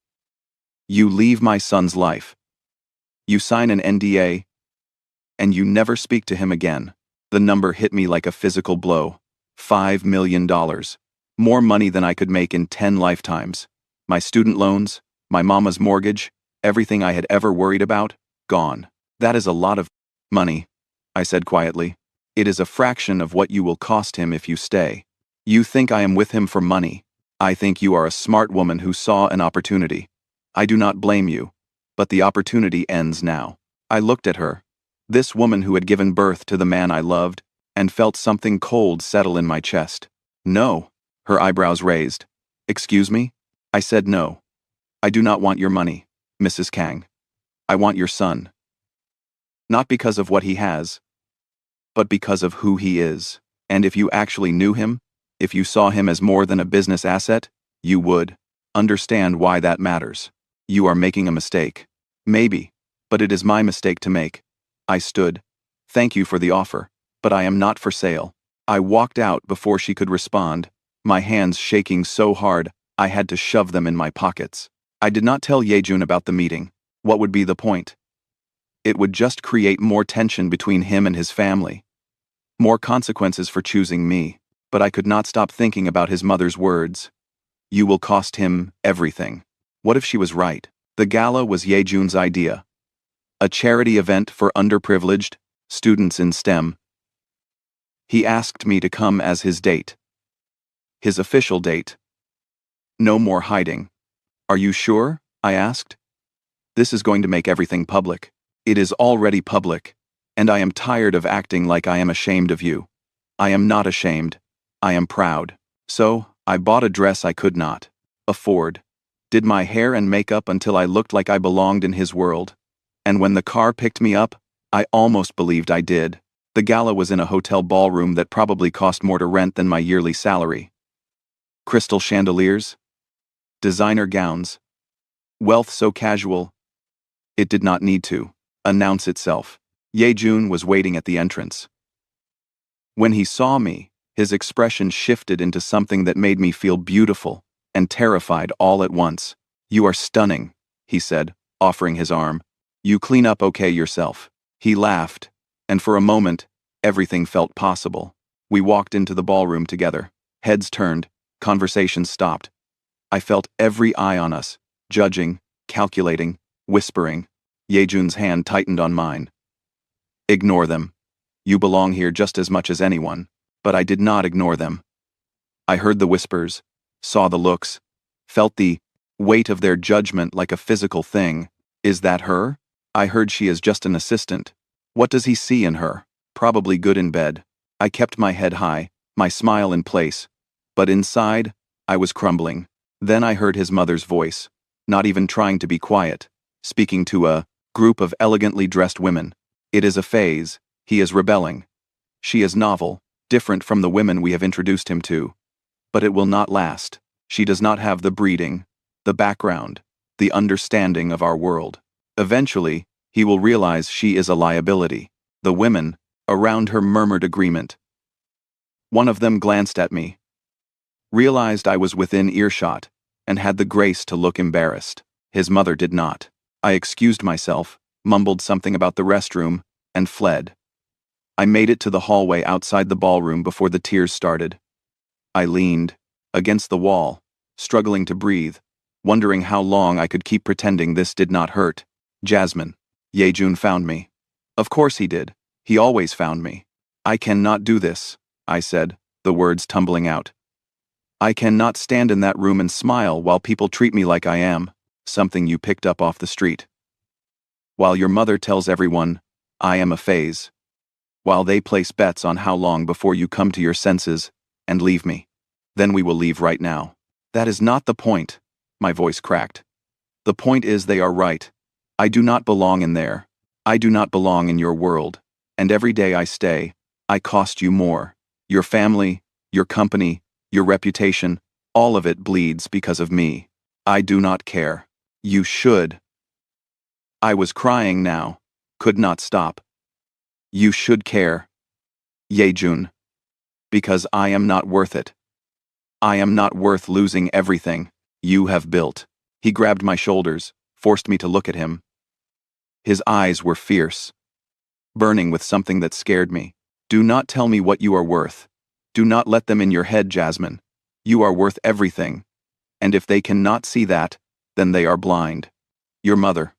You leave my son's life. You sign an NDA, and you never speak to him again. The number hit me like a physical blow. $5 million. More money than I could make in 10 lifetimes. My student loans, my mama's mortgage, everything I had ever worried about, gone. That is a lot of money, I said quietly. It is a fraction of what you will cost him if you stay. You think I am with him for money. I think you are a smart woman who saw an opportunity. I do not blame you, but the opportunity ends now. I looked at her. This woman who had given birth to the man I loved, and felt something cold settle in my chest. No. Her eyebrows raised. Excuse me? I said no. I do not want your money, Mrs. Kang. I want your son. Not because of what he has, but because of who he is. And if you actually knew him, if you saw him as more than a business asset, you would understand why that matters. You are making a mistake. Maybe, but it is my mistake to make. I stood. Thank you for the offer, but I am not for sale. I walked out before she could respond, my hands shaking so hard I had to shove them in my pockets. I did not tell Yejun about the meeting. What would be the point? It would just create more tension between him and his family. More consequences for choosing me, but I could not stop thinking about his mother's words. You will cost him everything. What if she was right? The gala was Yejun's idea. A charity event for underprivileged students in STEM. He asked me to come as his date. His official date. No more hiding. Are you sure? I asked. This is going to make everything public. It is already public, and I am tired of acting like I am ashamed of you. I am not ashamed. I am proud. So, I bought a dress I could not afford, did my hair and makeup until I looked like I belonged in his world, And when the car picked me up, I almost believed I did. The gala was in a hotel ballroom that probably cost more to rent than my yearly salary. Crystal chandeliers, designer gowns, wealth so casual, it did not need to announce itself. Yejun was waiting at the entrance. When he saw me, his expression shifted into something that made me feel beautiful and terrified all at once. "You are stunning," he said, offering his arm. "You clean up okay yourself." He laughed, and for a moment, everything felt possible. We walked into the ballroom together. Heads turned, conversation stopped. I felt every eye on us, judging, calculating, whispering. Yejun's hand tightened on mine. "Ignore them. You belong here just as much as anyone." But I did not ignore them. I heard the whispers, saw the looks, felt the weight of their judgment like a physical thing. "Is that her? I heard she is just an assistant. What does he see in her? Probably good in bed." I kept my head high, my smile in place, but inside, I was crumbling. Then I heard his mother's voice, not even trying to be quiet, speaking to a group of elegantly dressed women. "It is a phase. He is rebelling. She is novel, different from the women we have introduced him to. But it will not last. She does not have the breeding, the background, the understanding of our world. Eventually, he will realize she is a liability." The women around her murmured agreement. One of them glanced at me, realized I was within earshot, and had the grace to look embarrassed. His mother did not. I excused myself, mumbled something about the restroom, and fled. I made it to the hallway outside the ballroom before the tears started. I leaned against the wall, struggling to breathe, wondering how long I could keep pretending this did not hurt. "Jasmine, Yejun found me." "Of course he did. He always found me." "I cannot do this," I said, the words tumbling out. "I cannot stand in that room and smile while people treat me like I am something you picked up off the street. While your mother tells everyone, I am a phase. While they place bets on how long before you come to your senses and leave me. Then we will leave right now." "That is not the point," my voice cracked. "The point is they are right. I do not belong in there. I do not belong in your world. And every day I stay, I cost you more. Your family, your company, your reputation, all of it bleeds because of me. I do not care. You should." I was crying now, could not stop. "You should care, Yejun. Because I am not worth it. I am not worth losing everything you have built." He grabbed my shoulders, forced me to look at him. His eyes were fierce, burning with something that scared me. "Do not tell me what you are worth. Do not let them in your head, Jasmine. You are worth everything. And if they cannot see that, then they are blind. Your mother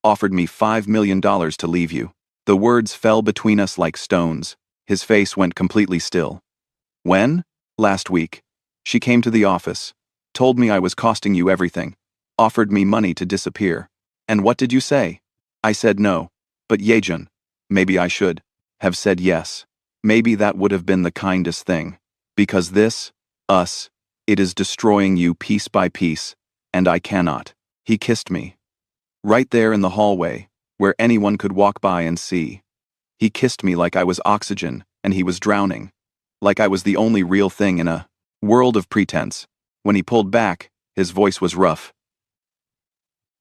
offered me $5 million to leave you." The words fell between us like stones. His face went completely still. "When?" "Last week. She came to the office, told me I was costing you everything, offered me money to disappear." "And what did you say?" "I said no. But Yejun, maybe I should have said yes. Maybe that would have been the kindest thing. Because this, us, it is destroying you piece by piece, and I cannot." He kissed me. Right there in the hallway, where anyone could walk by and see. He kissed me like I was oxygen, and he was drowning. Like I was the only real thing in a world of pretense. When he pulled back, his voice was rough.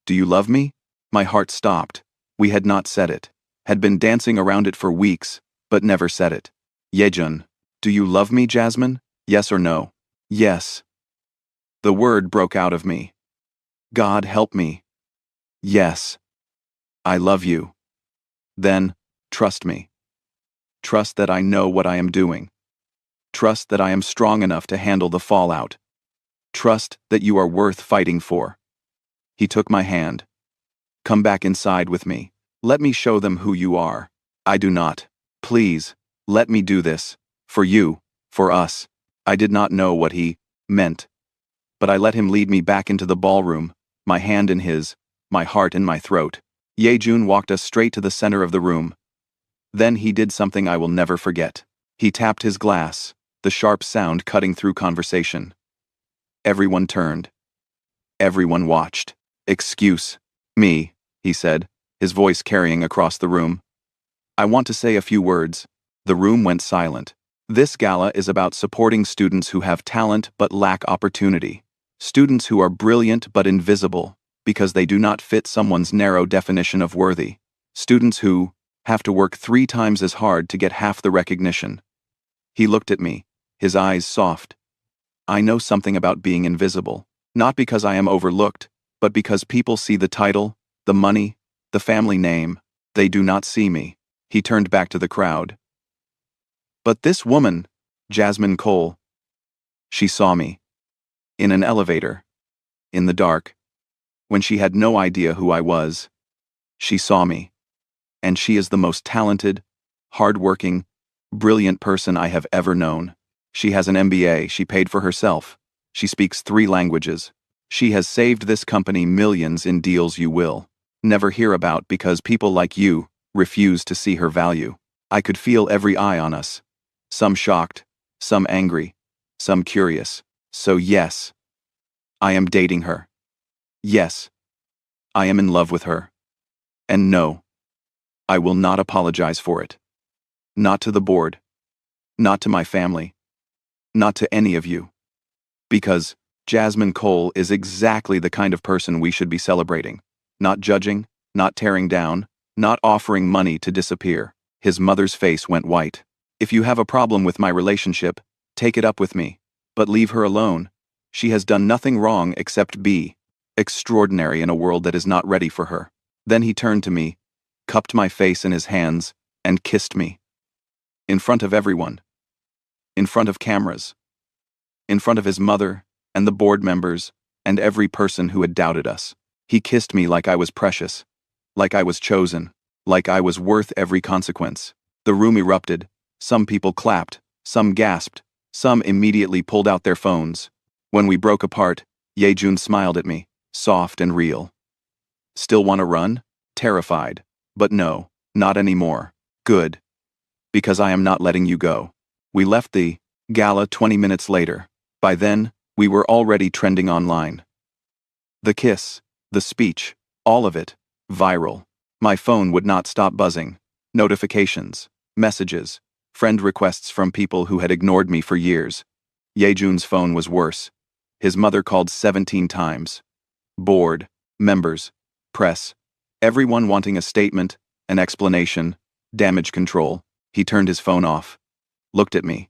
"Do you love me?" My heart stopped. We had not said it. Had been dancing around it for weeks, but never said it. "Yejun, do you love me, Jasmine? Yes or no?" "Yes." The word broke out of me. "God help me. Yes. I love you." "Then, trust me. Trust that I know what I am doing. Trust that I am strong enough to handle the fallout. Trust that you are worth fighting for." He took my hand. "Come back inside with me. Let me show them who you are." "I do not. Please, let me do this. For you, for us." I did not know what he meant, but I let him lead me back into the ballroom, my hand in his, my heart in my throat. Yejun walked us straight to the center of the room. Then he did something I will never forget. He tapped his glass, the sharp sound cutting through conversation. Everyone turned. Everyone watched. "Excuse me," he said, his voice carrying across the room. "I want to say a few words." The room went silent. This gala is about supporting students who have talent but lack opportunity. Students who are brilliant but invisible because they do not fit someone's narrow definition of worthy. Students who have to work 3 times as hard to get half the recognition. He looked at me, his eyes soft. "I know something about being invisible. Not because I am overlooked, but because people see the title, the money, the family name. They do not see me." He turned back to the crowd. "But this woman, Jasmine Cole, she saw me. In an elevator. In the dark. When she had no idea who I was. She saw me. And she is the most talented, hard-working, brilliant person I have ever known. She has an MBA she paid for herself. She speaks 3 languages. She has saved this company millions in deals you will never hear about because people like you refuse to see her value. I could feel every eye on us. Some shocked, some angry, some curious. So yes, I am dating her. Yes, I am in love with her. And no, I will not apologize for it. Not to the board. Not to my family. Not to any of you. Because Jasmine Cole is exactly the kind of person we should be celebrating. Not judging, not tearing down, not offering money to disappear." His mother's face went white. "If you have a problem with my relationship, take it up with me. But leave her alone. She has done nothing wrong except be extraordinary in a world that is not ready for her." Then he turned to me, cupped my face in his hands, and kissed me. In front of everyone. In front of cameras. In front of his mother, and the board members, and every person who had doubted us. He kissed me like I was precious. Like I was chosen. Like I was worth every consequence. The room erupted. Some people clapped. Some gasped. Some immediately pulled out their phones. When we broke apart, Yejun smiled at me, soft and real. "Still want to run?" Terrified. "But no, not anymore." "Good. Because I am not letting you go." We left the gala 20 minutes later. By then, we were already trending online. The kiss, the speech, all of it, viral. My phone would not stop buzzing. Notifications, messages, friend requests from people who had ignored me for years. Yejun's phone was worse. His mother called 17 times. Board, members, press, everyone wanting a statement, an explanation, damage control. He turned his phone off. Looked at me.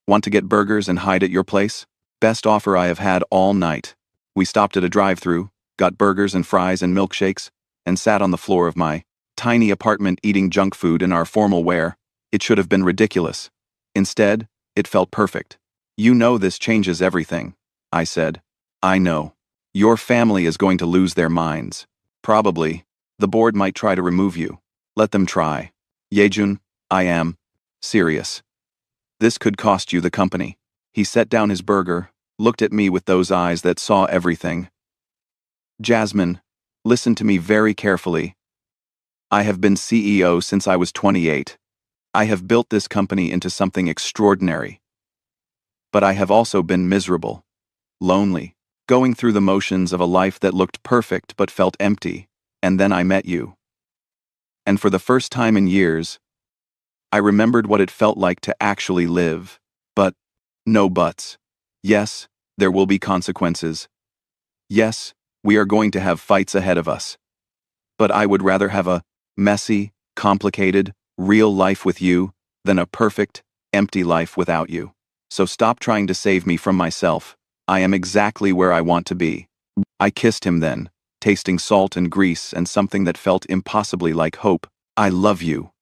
"Want to get burgers and hide at your place?" Best offer I have had all night. We stopped at a drive-thru, got burgers and fries and milkshakes, and sat on the floor of my tiny apartment eating junk food in our formal wear. It should have been ridiculous. Instead, it felt perfect. "You know this changes everything," I said. "I know. Your family is going to lose their minds. Probably. The board might try to remove you. Let them try. Yejun, I am serious. This could cost you the company." He set down his burger, looked at me with those eyes that saw everything. "Jasmine, listen to me very carefully. I have been CEO since I was 28. I have built this company into something extraordinary. But I have also been miserable, lonely, going through the motions of a life that looked perfect but felt empty, and then I met you. And for the first time in years, I remembered what it felt like to actually live. But, no buts. Yes, there will be consequences. Yes, we are going to have fights ahead of us. But I would rather have a messy, complicated, real life with you than a perfect, empty life without you. So stop trying to save me from myself. I am exactly where I want to be." I kissed him then, tasting salt and grease and something that felt impossibly like hope. "I love you,"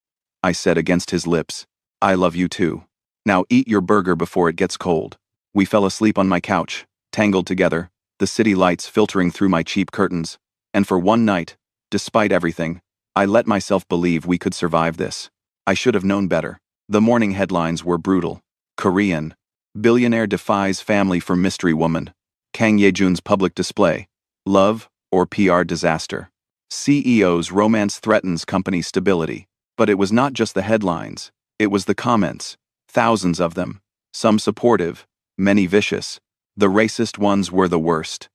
I said against his lips. "I love you too. Now eat your burger before it gets cold." We fell asleep on my couch, tangled together, the city lights filtering through my cheap curtains. And for one night, despite everything, I let myself believe we could survive this. I should have known better. The morning headlines were brutal. Korean billionaire defies family for mystery woman. Kang Yejun's public display. Love or PR disaster. CEO's romance threatens company stability. But it was not just the headlines. It was the comments. Thousands of them. Some supportive, many vicious. The racist ones were the worst.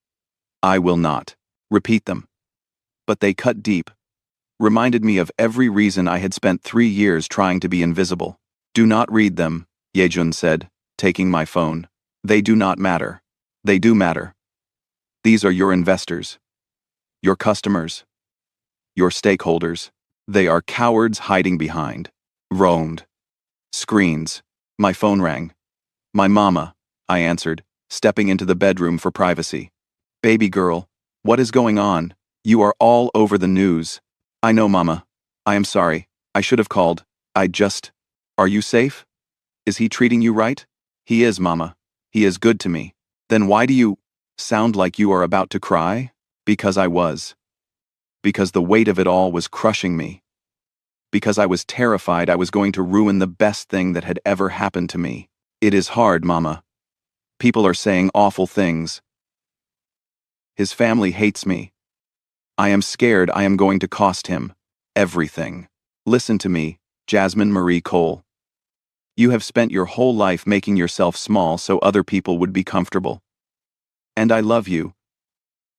I will not repeat them. But they cut deep. reminded me of every reason I had spent 3 years trying to be invisible. Do not read them, Yejun said, taking my phone. They do not matter. They do matter. These are your investors, your customers, your stakeholders. They are cowards hiding behind roamed screens. My phone rang. My mama, I answered, stepping into the bedroom for privacy. Baby girl, what is going on? You are all over the news. I know, Mama. I am sorry. I should have called. Are you safe? Is he treating you right? He is, Mama. He is good to me. Then why do you sound like you are about to cry? Because I was. Because the weight of it all was crushing me. Because I was terrified I was going to ruin the best thing that had ever happened to me. It is hard, Mama. People are saying awful things. His family hates me. I am scared I am going to cost him everything. Listen to me, Jasmine Marie Cole. You have spent your whole life making yourself small so other people would be comfortable. And I love you.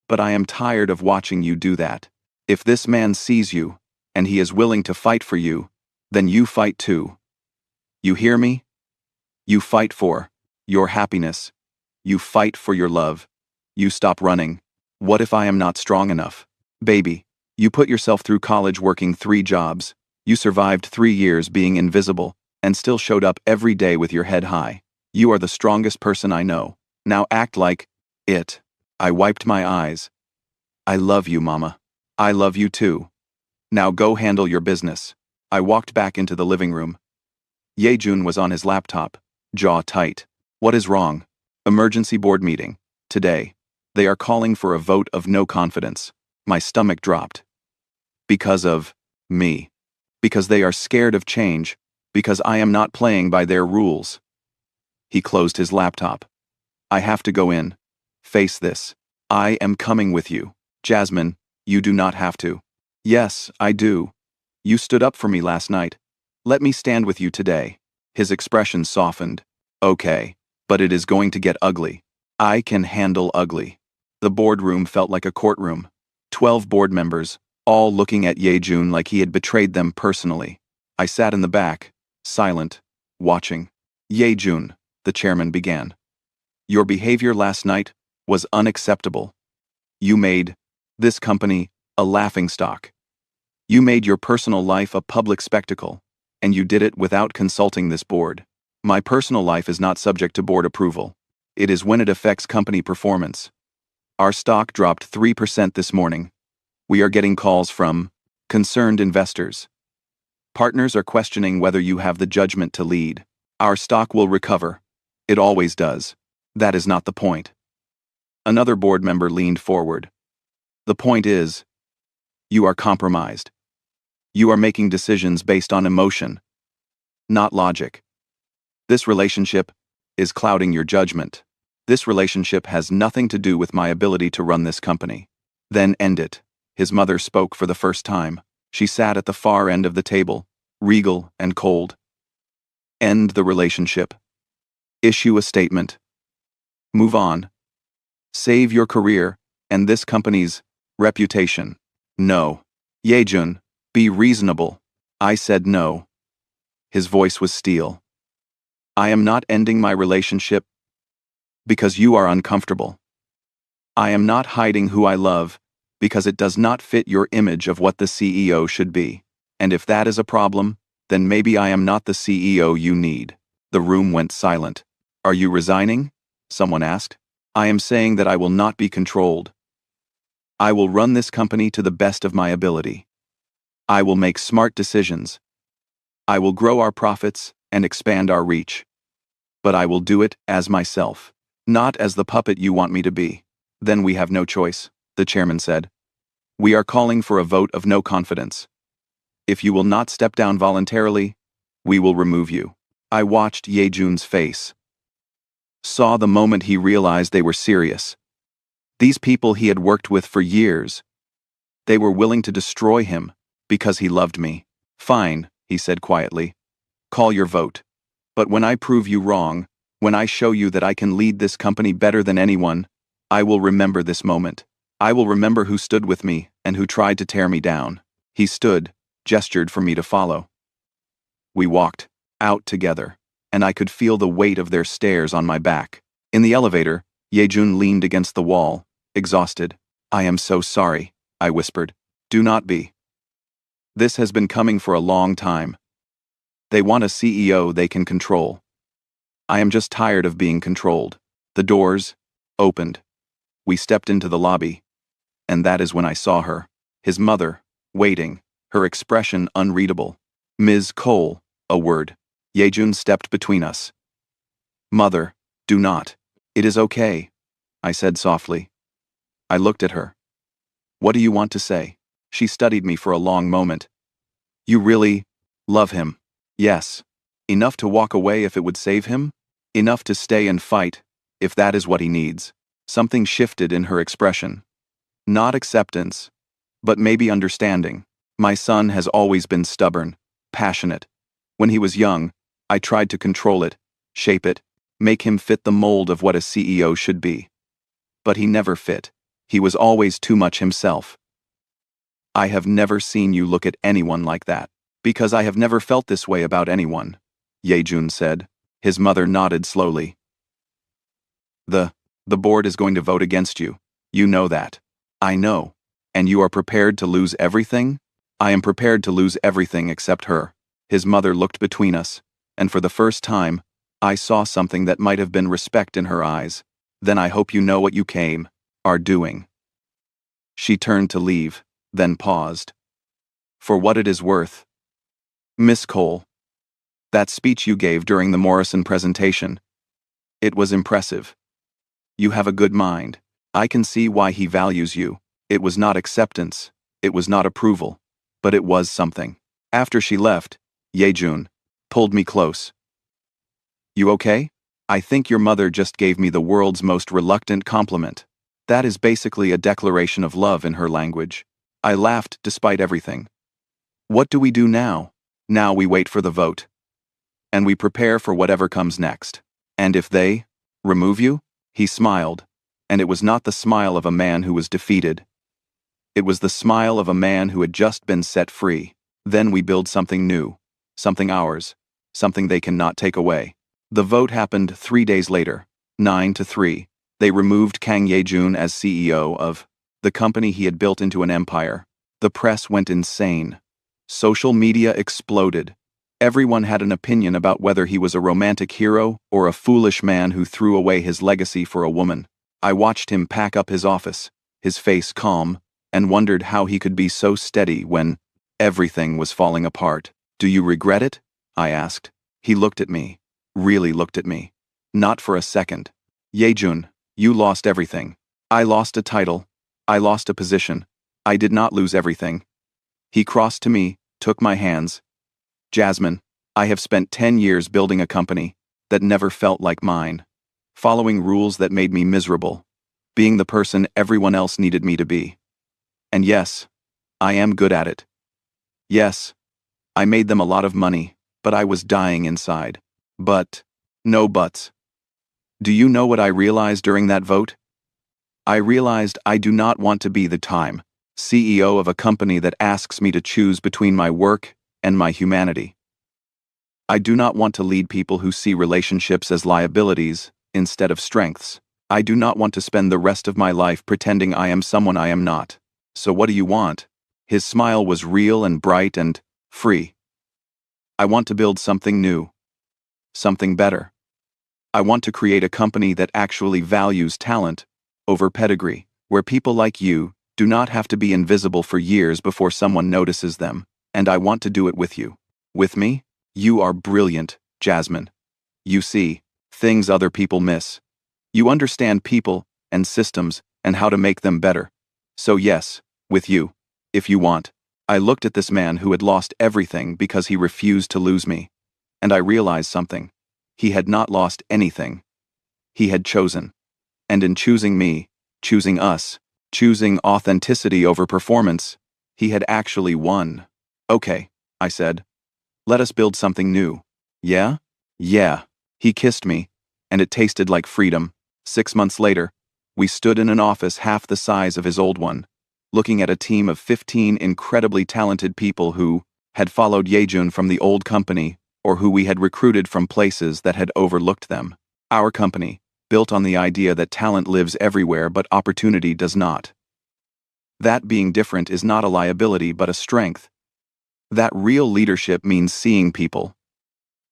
But I am tired of watching you do that. If this man sees you, and he is willing to fight for you, then you fight too. You hear me? You fight for your happiness. You fight for your love. You stop running. What if I am not strong enough? Baby, you put yourself through college working 3 jobs. You survived 3 years being invisible, and still showed up every day with your head high. You are the strongest person I know. Now act like it. I wiped my eyes. I love you, Mama. I love you too. Now go handle your business. I walked back into the living room. Yejun was on his laptop, jaw tight. What is wrong? Emergency board meeting. Today. They are calling for a vote of no confidence. My stomach dropped. Because of me. Because they are scared of change. Because I am not playing by their rules. He closed his laptop. I have to go in. Face this. I am coming with you. Jasmine, you do not have to. Yes, I do. You stood up for me last night. Let me stand with you today. His expression softened. Okay, but it is going to get ugly. I can handle ugly. The boardroom felt like a courtroom. 12 board members, all looking at Yejun like he had betrayed them personally. I sat in the back, silent, watching. Yejun, the chairman began. Your behavior last night was unacceptable. You made this company a laughingstock. You made your personal life a public spectacle, and you did it without consulting this board. My personal life is not subject to board approval. It is when it affects company performance. Our stock dropped 3% this morning. We are getting calls from concerned investors. Partners are questioning whether you have the judgment to lead. Our stock will recover. It always does. That is not the point. Another board member leaned forward. The point is, you are compromised. You are making decisions based on emotion, not logic. This relationship is clouding your judgment. This relationship has nothing to do with my ability to run this company. Then end it. His mother spoke for the first time. She sat at the far end of the table, regal and cold. End the relationship. Issue a statement. Move on. Save your career and this company's reputation. No. Yejun, be reasonable. I said no. His voice was steel. I am not ending my relationship because you are uncomfortable. I am not hiding who I love because it does not fit your image of what the CEO should be. And if that is a problem, then maybe I am not the CEO you need. The room went silent. Are you resigning? Someone asked. I am saying that I will not be controlled. I will run this company to the best of my ability. I will make smart decisions. I will grow our profits and expand our reach. But I will do it as myself, not as the puppet you want me to be. Then we have no choice, the chairman said. We are calling for a vote of no confidence. If you will not step down voluntarily, we will remove you. I watched Yejun's face. Saw the moment he realized they were serious. These people he had worked with for years. They were willing to destroy him because he loved me. Fine, he said quietly. Call your vote. But when I prove you wrong, when I show you that I can lead this company better than anyone, I will remember this moment. I will remember who stood with me and who tried to tear me down. He stood, gestured for me to follow. We walked out together, and I could feel the weight of their stares on my back. In the elevator, Yejun leaned against the wall, exhausted. "I am so sorry," I whispered. "Do not be. This has been coming for a long time. They want a CEO they can control. I am just tired of being controlled." The doors opened. We stepped into the lobby, and that is when I saw her, his mother, waiting, her expression unreadable. "Ms. Cole," a word. Yejun stepped between us. "Mother, do not. It is okay," I said softly. I looked at her. "What do you want to say?" She studied me for a long moment. "You really love him?" "Yes. Enough to walk away if it would save him? Enough to stay and fight, if that is what he needs." Something shifted in her expression. Not acceptance, but maybe understanding. "My son has always been stubborn, passionate. When he was young, I tried to control it, shape it, make him fit the mold of what a CEO should be. But he never fit. He was always too much himself. I have never seen you look at anyone like that. Because I have never felt this way about anyone," Yejun said. His mother nodded slowly. The board is going to vote against you. You know that." "I know. And you are prepared to lose everything?" "I am prepared to lose everything except her." His mother looked between us, and for the first time, I saw something that might have been respect in her eyes. "Then I hope you know what you are doing." She turned to leave, then paused. "For what it is worth. Miss Cole, that speech you gave during the Morrison presentation, it was impressive. You have a good mind. I can see why he values you. It was not acceptance, it was not approval, but it was something." After she left, Yejun pulled me close. "You okay? I think your mother just gave me the world's most reluctant compliment. That is basically a declaration of love in her language." I laughed despite everything. "What do we do now?" "Now we wait for the vote. And we prepare for whatever comes next." "And if they remove you?" He smiled, and it was not the smile of a man who was defeated. It was the smile of a man who had just been set free. "Then we build something new, something ours, something they cannot take away." The vote happened 3 days later, 9-3. They removed Kang Yejun as CEO of the company he had built into an empire. The press went insane. Social media exploded. Everyone had an opinion about whether he was a romantic hero or a foolish man who threw away his legacy for a woman. I watched him pack up his office, his face calm, and wondered how he could be so steady when everything was falling apart. "Do you regret it?" I asked. He looked at me, really looked at me. Not for a second. "Yejun, you lost everything. I lost a title. I lost a position. I did not lose everything." He crossed to me, took my hands. "Jasmine, I have spent 10 years building a company that never felt like mine, following rules that made me miserable, being the person everyone else needed me to be. And yes, I am good at it. Yes, I made them a lot of money, but I was dying inside. But, no buts. Do you know what I realized during that vote? I realized I do not want to be the CEO of a company that asks me to choose between my work and my humanity. I do not want to lead people who see relationships as liabilities instead of strengths. I do not want to spend the rest of my life pretending I am someone I am not. So what do you want?" His smile was real and bright and free. "I want to build something new. Something better. I want to create a company that actually values talent over pedigree, where people like you do not have to be invisible for years before someone notices them. And I want to do it with you." "With me? You are brilliant, Jasmine. You see things other people miss. You understand people and systems and how to make them better. So yes, with you, if you want." I looked at this man who had lost everything because he refused to lose me. And I realized something. He had not lost anything. He had chosen. And in choosing me, choosing us, choosing authenticity over performance, he had actually won. "Okay," I said. "Let us build something new." "Yeah?" "Yeah." He kissed me, and it tasted like freedom. 6 months later, we stood in an office half the size of his old one, looking at a team of 15 incredibly talented people who had followed Yejun from the old company or who we had recruited from places that had overlooked them. Our company, built on the idea that talent lives everywhere but opportunity does not. That being different is not a liability but a strength. That real leadership means seeing people,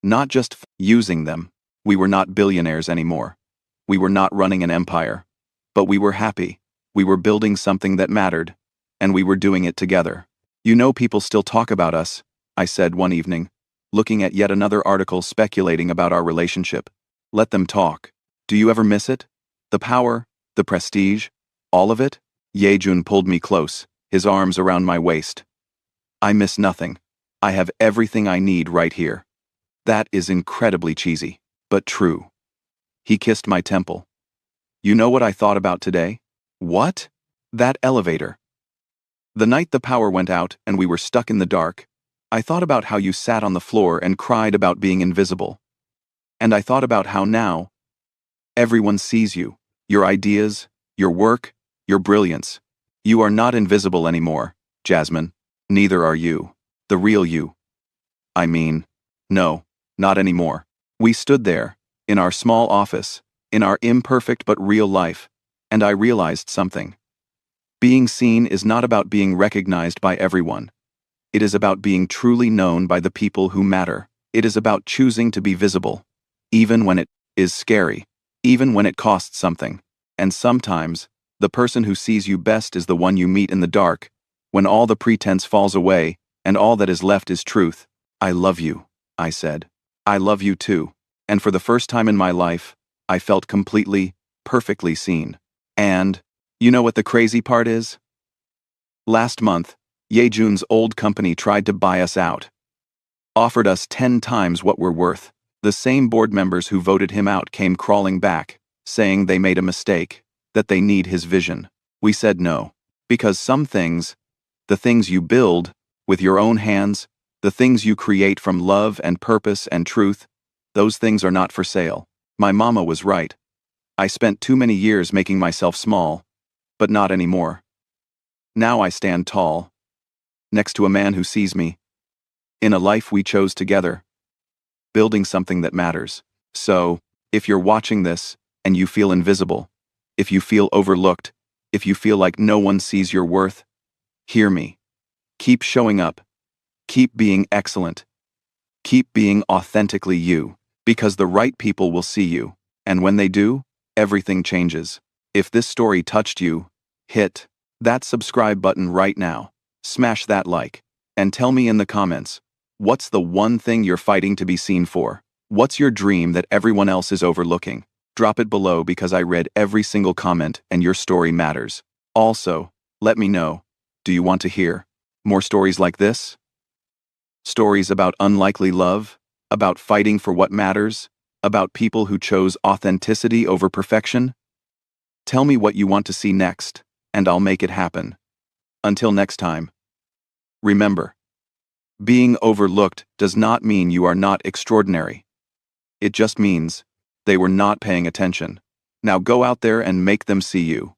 not just using them. We were not billionaires anymore. We were not running an empire. But we were happy. We were building something that mattered. And we were doing it together. You know, people still talk about us, I said one evening, looking at yet another article speculating about our relationship. Let them talk. Do you ever miss it? The power, the prestige, all of it? Yejun pulled me close, his arms around my waist. I miss nothing. I have everything I need right here. That is incredibly cheesy, but true. He kissed my temple. You know what I thought about today? What? That elevator. The night the power went out and we were stuck in the dark, I thought about how you sat on the floor and cried about being invisible. And I thought about how now, everyone sees you, your ideas, your work, your brilliance. You are not invisible anymore, Jasmine. Neither are you. The real you. I mean, no, not anymore. We stood there, in our small office, in our imperfect but real life, and I realized something. Being seen is not about being recognized by everyone. It is about being truly known by the people who matter. It is about choosing to be visible, even when it is scary, even when it costs something. And sometimes, the person who sees you best is the one you meet in the dark, when all the pretense falls away and all that is left is truth. I love you, I said. I love you too. And for the first time in my life, I felt completely, perfectly seen. And, you know what the crazy part is? Last month, Yejun's old company tried to buy us out. Offered us 10 times what we're worth. The same board members who voted him out came crawling back, saying they made a mistake, that they need his vision. We said no. Because some things, the things you build, with your own hands, the things you create from love and purpose and truth, those things are not for sale. My mama was right. I spent too many years making myself small, but not anymore. Now I stand tall, next to a man who sees me, in a life we chose together, building something that matters. So, if you're watching this, and you feel invisible, if you feel overlooked, if you feel like no one sees your worth, hear me. Keep showing up. Keep being excellent. Keep being authentically you, because the right people will see you, and when they do, everything changes. If this story touched you, hit that subscribe button right now, smash that like, and tell me in the comments, what's the one thing you're fighting to be seen for? What's your dream that everyone else is overlooking? Drop it below because I read every single comment and your story matters. Also, let me know, do you want to hear more stories like this? Stories about unlikely love, about fighting for what matters, about people who chose authenticity over perfection? Tell me what you want to see next, and I'll make it happen. Until next time. Remember, being overlooked does not mean you are not extraordinary. It just means they were not paying attention. Now go out there and make them see you.